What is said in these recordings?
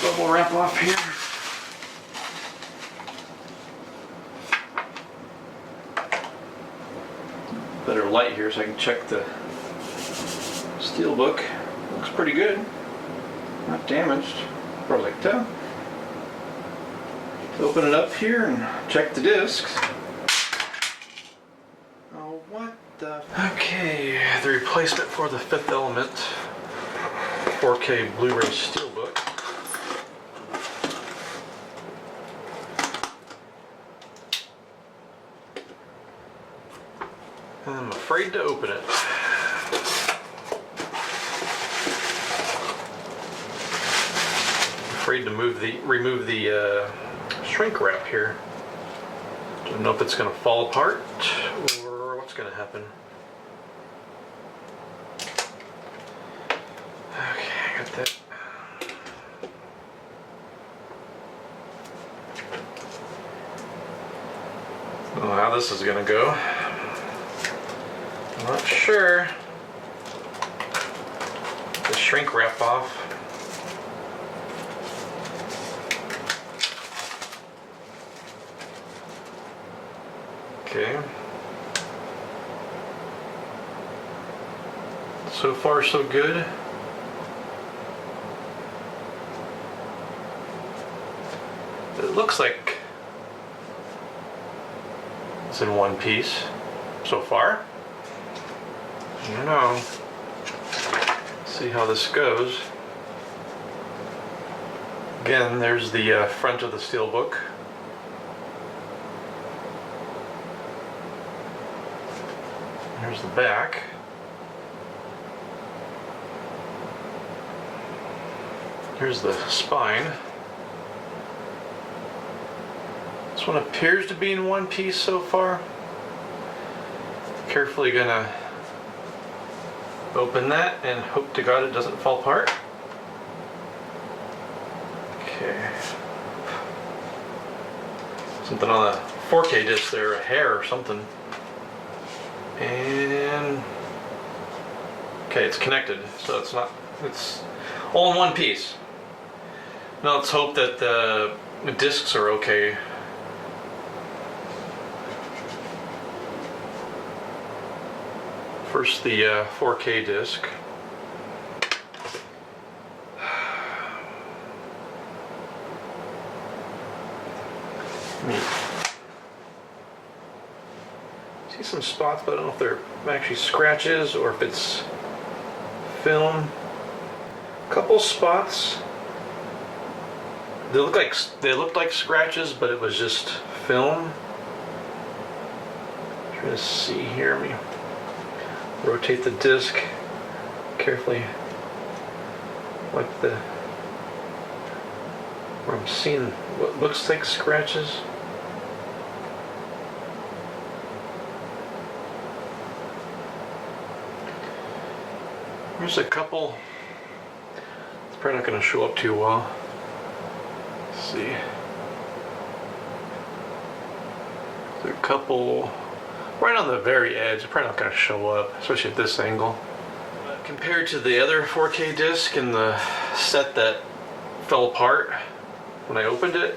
Bubble wrap off here. Better light here so I can check the Steelbook. Looks pretty good. Not damaged, as far as I can tell. Let's open it up here and check the discs. Oh, what the? Okay, the replacement for the Fifth Element 4K Blu-ray Steelbook. I'm afraid to open it. Afraid to remove the shrink wrap here. Don't know if it's going to fall apart or what's going to happen. Okay, I got that. I don't know how this is going to go. I'm not sure. The shrink wrap off. Okay. So far so good. It looks like it's in one piece so far. I don't know. See how this goes. Again, there's the front of the Steelbook. Here's the back. Here's the spine. This one appears to be in one piece so far. Carefully gonna open that and hope to God it doesn't fall apart. Okay. Something on the 4K disc there, a hair or something. And okay, it's connected, so it's all in one piece. Now let's hope that the discs are okay. First, the 4K disc. See some spots, but I don't know if they're actually scratches or if it's film. Couple spots. They looked like scratches, but it was just film. Trying to see here. Let me rotate the disc carefully. Like where I'm seeing what looks like scratches. There's a couple. It's probably not going to show up too well. Let's see. There's a couple right on the very edge. It's probably not going to show up, especially at this angle. Compared to the other 4K disc in the set that fell apart when I opened it,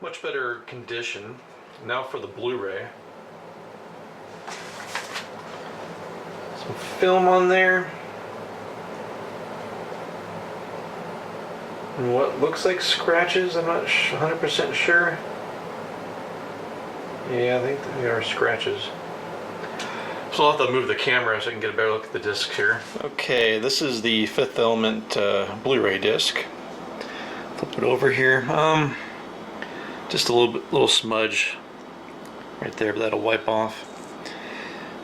much better condition. Now for the Blu-ray. Some film on there. And what looks like scratches, I'm not 100% sure. Yeah, I think they are scratches. So I'll have to move the camera so I can get a better look at the disc here. Okay, this is the Fifth Element Blu-ray disc. Flip it over here. Just a little smudge right there, but that'll wipe off.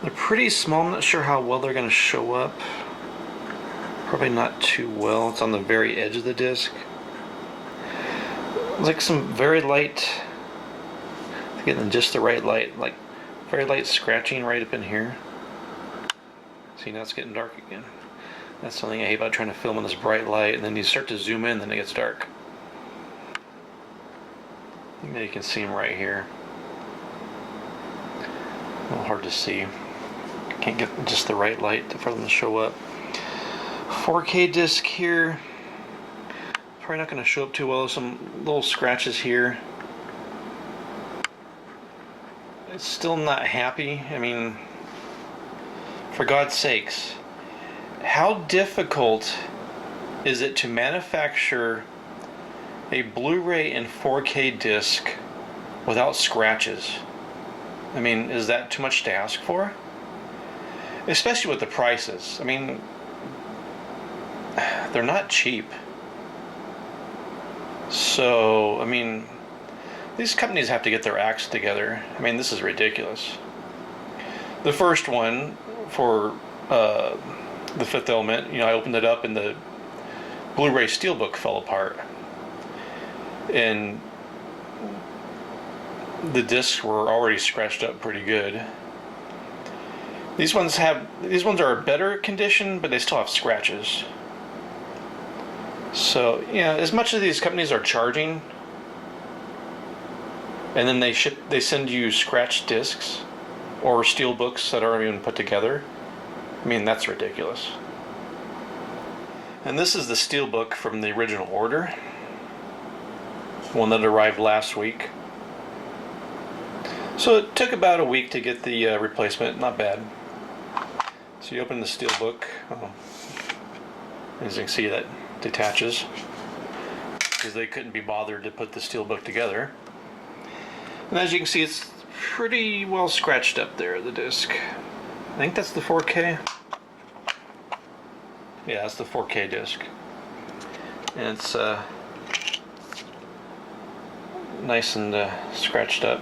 They're pretty small. I'm not sure how well they're going to show up. Probably not too well. It's on the very edge of the disc. Like some very light Getting just the right light, like very light scratching right up in here. See, now it's getting dark again. That's something I hate about trying to film in this bright light, and then you start to zoom in, then it gets dark. Maybe you can see them right here. A little hard to see. Can't get just the right light for them to show up. 4K disc here. Probably not going to show up too well. Some little scratches here. It's still not happy. I mean, for God's sakes, how difficult is it to manufacture a Blu-ray and 4K disc without scratches? I mean, is that too much to ask for? Especially with the prices. I mean, they're not cheap. So, I mean, these companies have to get their acts together. I mean, this is ridiculous. The first one for The Fifth Element, you know, I opened it up and the Blu-ray Steelbook fell apart. And the discs were already scratched up pretty good. These ones are better condition, but they still have scratches. So, yeah, as much as these companies are charging, and then they send you scratched discs or steelbooks that aren't even put together, I mean, that's ridiculous. And this is the steelbook from the original order, one that arrived last week. So it took about a week to get the replacement. Not bad. So you open the steelbook. As you can see, that detaches because they couldn't be bothered to put the steelbook together. And as you can see, it's pretty well scratched up there, the disc. I think that's the 4K. Yeah, that's the 4K disc. And it's nice and scratched up.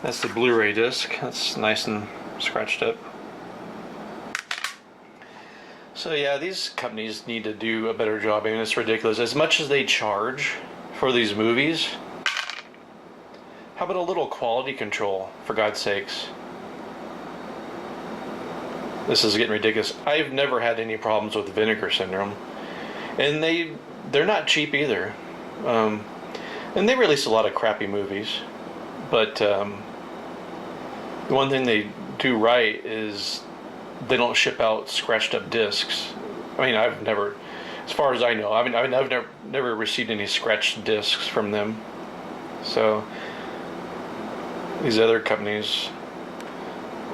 That's the Blu-ray disc. That's nice and scratched up. So yeah, these companies need to do a better job. I mean, it's ridiculous. As much as they charge for these movies, how about a little quality control, for God's sakes? This is getting ridiculous. I've never had any problems with vinegar syndrome. And they're not cheap either. And they release a lot of crappy movies. But the one thing they do right is they don't ship out scratched up discs. I mean, I've never, as far as I know, I've never received any scratched discs from them. So these other companies,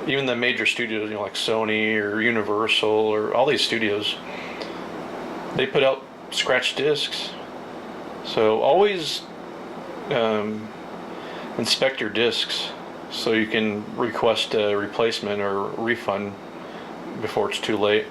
even the major studios, you know, like Sony or Universal or all these studios, they put out scratched discs. So always inspect your discs so you can request a replacement or refund before it's too late.